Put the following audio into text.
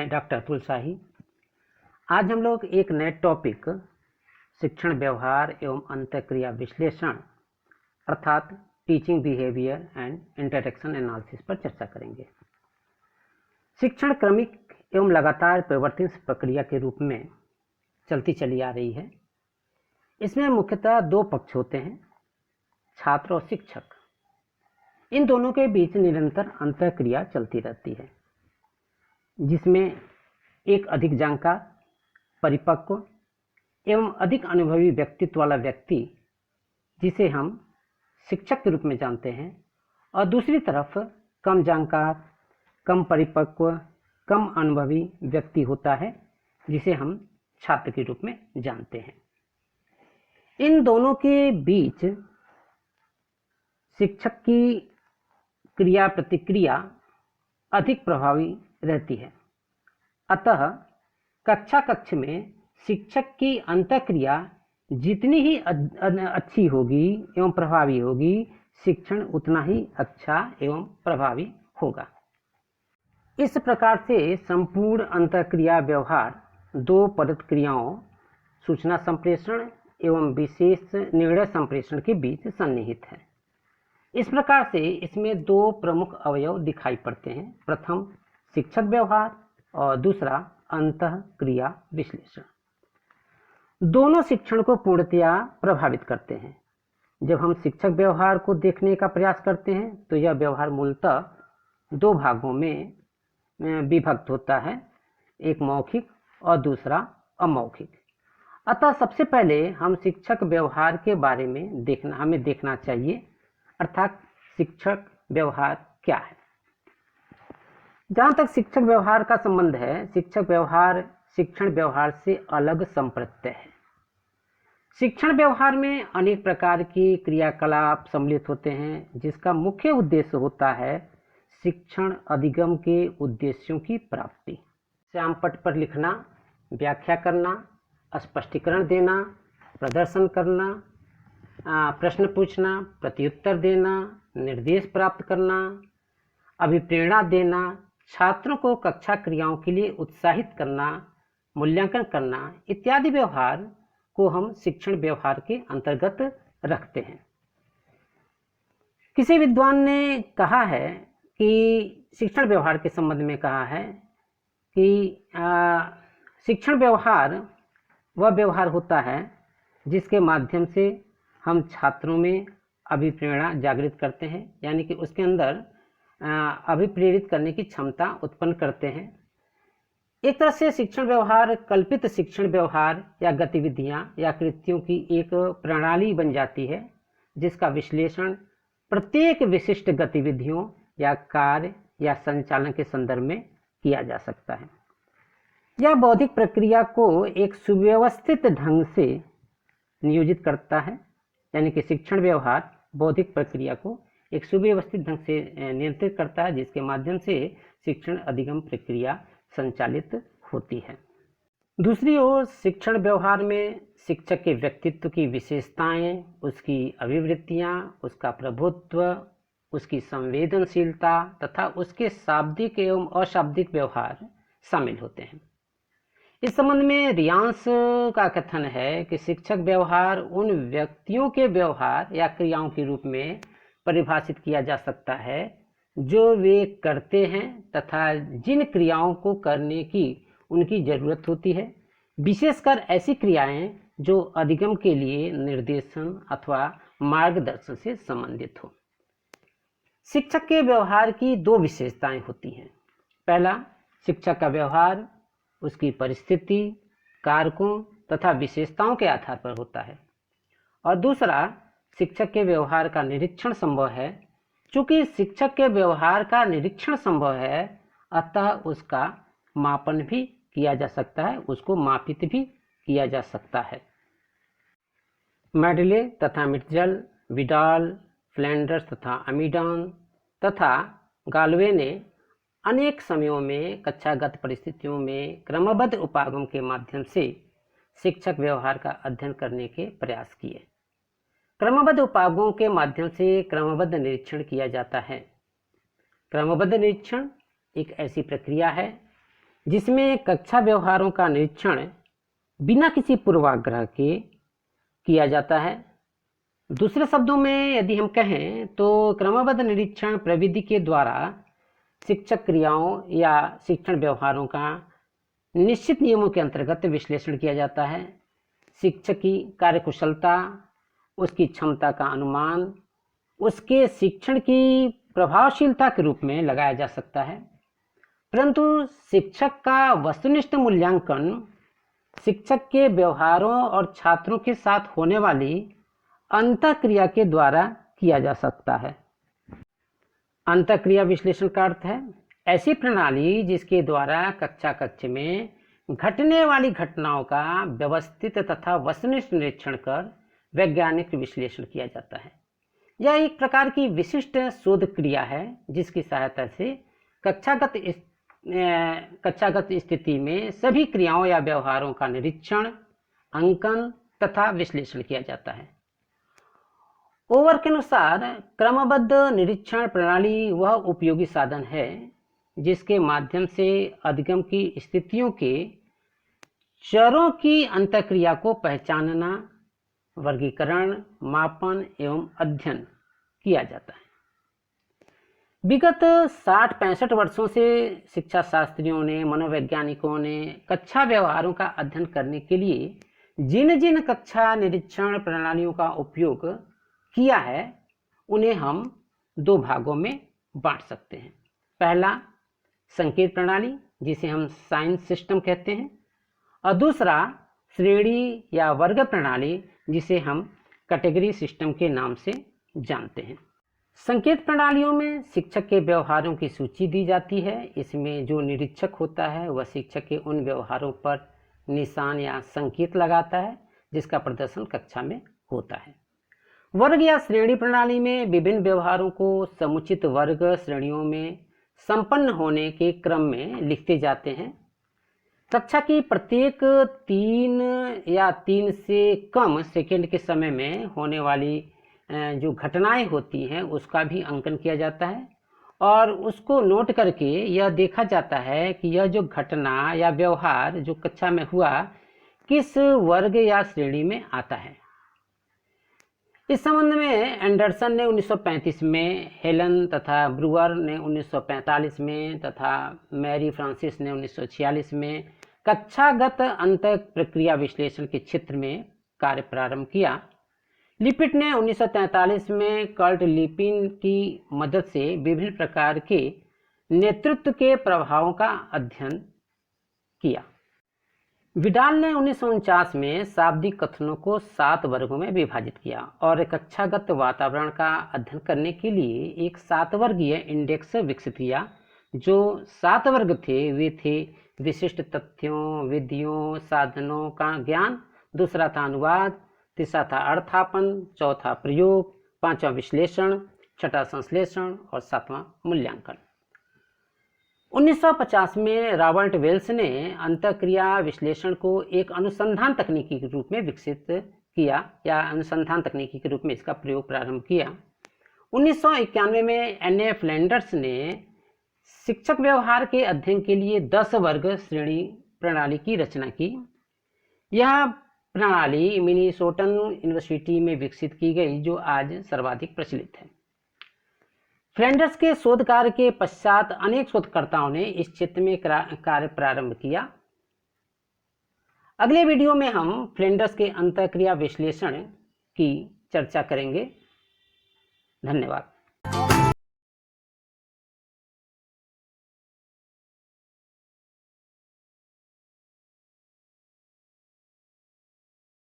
मैं डॉक्टर अतुल शाही। आज हम लोग एक नए टॉपिक शिक्षण व्यवहार एवं अंतःक्रिया विश्लेषण अर्थात teaching behaviour and interaction analysis पर चर्चा करेंगे। शिक्षण क्रमिक एवं लगातार परिवर्तनशील प्रक्रिया के रूप में चलती चली आ रही है। इसमें मुख्यतः दो पक्ष होते हैं, छात्र और शिक्षक। इन दोनों के बीच निरंतर अंतःक्रिया चलती रहती है, जिसमें एक अधिक जानकार, परिपक्व एवं अधिक अनुभवी व्यक्तित्व वाला व्यक्ति, जिसे हम शिक्षक के रूप में जानते हैं, और दूसरी तरफ कम जानकार, कम परिपक्व, कम अनुभवी व्यक्ति होता है, जिसे हम छात्र के रूप में जानते हैं। इन दोनों के बीच शिक्षक की क्रिया प्रतिक्रिया अधिक प्रभावी रहती है। अतः कक्ष में शिक्षक की अंतःक्रिया जितनी ही अच्छी होगी एवं प्रभावी होगी, शिक्षण उतना ही अच्छा एवं प्रभावी होगा। इस प्रकार से संपूर्ण अंतःक्रिया व्यवहार दो परत क्रियाओं सूचना संप्रेषण एवं विशेष निर्णय संप्रेषण के बीच सन्निहित है। इस प्रकार से इसमें दो प्रमुख अवयव दिखाई पड़ते हैं, प्रथम शिक्षक व्यवहार और दूसरा अंतःक्रिया विश्लेषण। दोनों शिक्षण को पूर्णतया प्रभावित करते हैं। जब हम शिक्षक व्यवहार को देखने का प्रयास करते हैं तो यह व्यवहार मूलतः दो भागों में विभक्त होता है, एक मौखिक और दूसरा अमौखिक। अतः सबसे पहले हम शिक्षक व्यवहार के बारे में हमें देखना चाहिए, अर्थात शिक्षक व्यवहार क्या है। जहाँ तक शिक्षक व्यवहार का संबंध है, शिक्षक व्यवहार शिक्षण व्यवहार से अलग संप्रत्यय है। शिक्षण व्यवहार में अनेक प्रकार की क्रियाकलाप सम्मिलित होते हैं, जिसका मुख्य उद्देश्य होता है शिक्षण अधिगम के उद्देश्यों की प्राप्ति। श्यामपट्ट पर लिखना, व्याख्या करना, स्पष्टीकरण देना, प्रदर्शन करना, प्रश्न पूछना, प्रत्युत्तर देना, निर्देश प्राप्त करना, अभिप्रेरणा देना, छात्रों को कक्षा क्रियाओं के लिए उत्साहित करना, मूल्यांकन करना इत्यादि व्यवहार को हम शिक्षण व्यवहार के अंतर्गत रखते हैं। किसी विद्वान ने कहा है कि शिक्षण व्यवहार के संबंध में कहा है कि शिक्षण व्यवहार वह व्यवहार होता है जिसके माध्यम से हम छात्रों में अभिप्रेरणा जागृत करते हैं, यानी कि उसके अंदर अभिप्रेरित करने की क्षमता उत्पन्न करते हैं। एक तरह से शिक्षण व्यवहार कल्पित शिक्षण व्यवहार या गतिविधियां या कृतियों की एक प्रणाली बन जाती है, जिसका विश्लेषण प्रत्येक विशिष्ट गतिविधियों या कार्य या संचालन के संदर्भ में किया जा सकता है। यह बौद्धिक प्रक्रिया को एक सुव्यवस्थित ढंग से नियोजित करता है, यानी कि शिक्षण व्यवहार बौद्धिक प्रक्रिया को एक सुव्यवस्थित ढंग से नियंत्रित करता है, जिसके माध्यम से शिक्षण अधिगम प्रक्रिया संचालित होती है। दूसरी ओर शिक्षण व्यवहार में शिक्षक के व्यक्तित्व की विशेषताएं, उसकी अभिवृत्तियां, उसका प्रभुत्व, उसकी संवेदनशीलता तथा उसके शाब्दिक एवं अशाब्दिक व्यवहार शामिल होते हैं। इस संबंध में रियांस का कथन है कि शिक्षक व्यवहार उन व्यक्तियों के व्यवहार या क्रियाओं के रूप में परिभाषित किया जा सकता है जो वे करते हैं तथा जिन क्रियाओं को करने की उनकी जरूरत होती है, विशेषकर ऐसी क्रियाएं जो अधिगम के लिए निर्देशन अथवा मार्गदर्शन से संबंधित हो। शिक्षक के व्यवहार की दो विशेषताएं होती हैं। पहला, शिक्षक का व्यवहार उसकी परिस्थिति, कारकों तथा विशेषताओं के आधार पर होता है, और दूसरा, शिक्षक के व्यवहार का निरीक्षण संभव है। चूंकि शिक्षक के व्यवहार का निरीक्षण संभव है, अतः उसका मापन भी किया जा सकता है, उसको मापित भी किया जा सकता है। मेडले तथा मिट्जल, विडाल, फ्लैंडर्स तथा अमीडान तथा गाल्वे ने अनेक समयों में कक्षागत परिस्थितियों में क्रमबद्ध उपागम के माध्यम से शिक्षक व्यवहार का अध्ययन करने के प्रयास किए। क्रमबद्ध उपागमों के माध्यम से क्रमबद्ध निरीक्षण किया जाता है। क्रमबद्ध निरीक्षण एक ऐसी प्रक्रिया है जिसमें कक्षा व्यवहारों का निरीक्षण बिना किसी पूर्वाग्रह के किया जाता है। दूसरे शब्दों में यदि हम कहें तो क्रमबद्ध निरीक्षण प्रविधि के द्वारा शिक्षक क्रियाओं या शिक्षण व्यवहारों का निश्चित नियमों के अंतर्गत विश्लेषण किया जाता है। शिक्षक की कार्यकुशलता, उसकी क्षमता का अनुमान उसके शिक्षण की प्रभावशीलता के रूप में लगाया जा सकता है, परंतु शिक्षक का वस्तुनिष्ठ मूल्यांकन शिक्षक के व्यवहारों और छात्रों के साथ होने वाली अंतःक्रिया के द्वारा किया जा सकता है। अंतःक्रिया विश्लेषण का अर्थ है ऐसी प्रणाली जिसके द्वारा कक्षा कक्ष में घटने वाली घटनाओं का व्यवस्थित तथा वस्तुनिष्ठ निरीक्षण कर वैज्ञानिक विश्लेषण किया जाता है। यह एक प्रकार की विशिष्ट शोध क्रिया है जिसकी सहायता से कक्षागत स्थिति में सभी क्रियाओं या व्यवहारों का निरीक्षण, अंकन तथा विश्लेषण किया जाता है। ओवर के अनुसार क्रमबद्ध निरीक्षण प्रणाली वह उपयोगी साधन है जिसके माध्यम से अधिगम की स्थितियों के चरों की अंतःक्रिया को पहचानना, वर्गीकरण, मापन एवं अध्ययन किया जाता है। विगत 60-65 वर्षों से शिक्षा शास्त्रियों ने, मनोवैज्ञानिकों ने कक्षा व्यवहारों का अध्ययन करने के लिए जिन जिन कक्षा निरीक्षण प्रणालियों का उपयोग किया है उन्हें हम दो भागों में बांट सकते हैं। पहला संकेत प्रणाली जिसे हम साइन सिस्टम कहते हैं, और दूसरा श्रेणी या वर्ग प्रणाली जिसे हम कैटेगरी सिस्टम के नाम से जानते हैं। संकेत प्रणालियों में शिक्षक के व्यवहारों की सूची दी जाती है। इसमें जो निरीक्षक होता है वह शिक्षक के उन व्यवहारों पर निशान या संकेत लगाता है जिसका प्रदर्शन कक्षा में होता है। वर्ग या श्रेणी प्रणाली में विभिन्न व्यवहारों को समुचित वर्ग श्रेणियों में संपन्न होने के क्रम में लिखते जाते हैं। कक्षा की प्रत्येक 3 या 3 से कम सेकंड के समय में होने वाली जो घटनाएं होती हैं उसका भी अंकन किया जाता है और उसको नोट करके यह देखा जाता है कि यह जो घटना या व्यवहार जो कक्षा में हुआ किस वर्ग या श्रेणी में आता है। इस संबंध में एंडरसन ने 1935 में, हेलन तथा ब्रूअर ने 1945 में तथा मैरी फ्रांसिस ने 1946 में कक्षागत अंतः प्रक्रिया विश्लेषण के क्षेत्र में कार्य प्रारंभ किया। लिपिट ने 1943 में कर्ट लिपिन की मदद से विभिन्न प्रकार के नेतृत्व के प्रभावों का अध्ययन किया। विडाल ने 1949 में शाब्दिक कथनों को 7 वर्गों में विभाजित किया और कक्षागत वातावरण का अध्ययन करने के लिए एक 7 वर्गीय इंडेक्स विकसित किया। जो 7 वर्ग थे वे थे विशिष्ट तथ्यों, विधियों, साधनों का ज्ञान, दूसरा था अनुवाद, तीसरा था अर्थापन, चौथा प्रयोग, पांचवा विश्लेषण, छठा संश्लेषण और सातवां मूल्यांकन। 1950 में रॉबर्ट वेल्स ने अंतःक्रिया विश्लेषण को एक अनुसंधान तकनीकी के रूप में विकसित किया या अनुसंधान तकनीकी के रूप में इसका प्रयोग प्रारंभ किया। 1991 में एन.ए. फ्लैंडर्स ने शिक्षक व्यवहार के अध्ययन के लिए 10 वर्ग श्रेणी प्रणाली की रचना की। यह प्रणाली मिनीसोटा यूनिवर्सिटी में विकसित की गई जो आज सर्वाधिक प्रचलित है। फ्लैंडर्स के शोध कार्य के पश्चात अनेक शोधकर्ताओं ने इस क्षेत्र में कार्य प्रारंभ किया। अगले वीडियो में हम फ्लैंडर्स के अंतःक्रिया विश्लेषण की चर्चा करेंगे। धन्यवाद।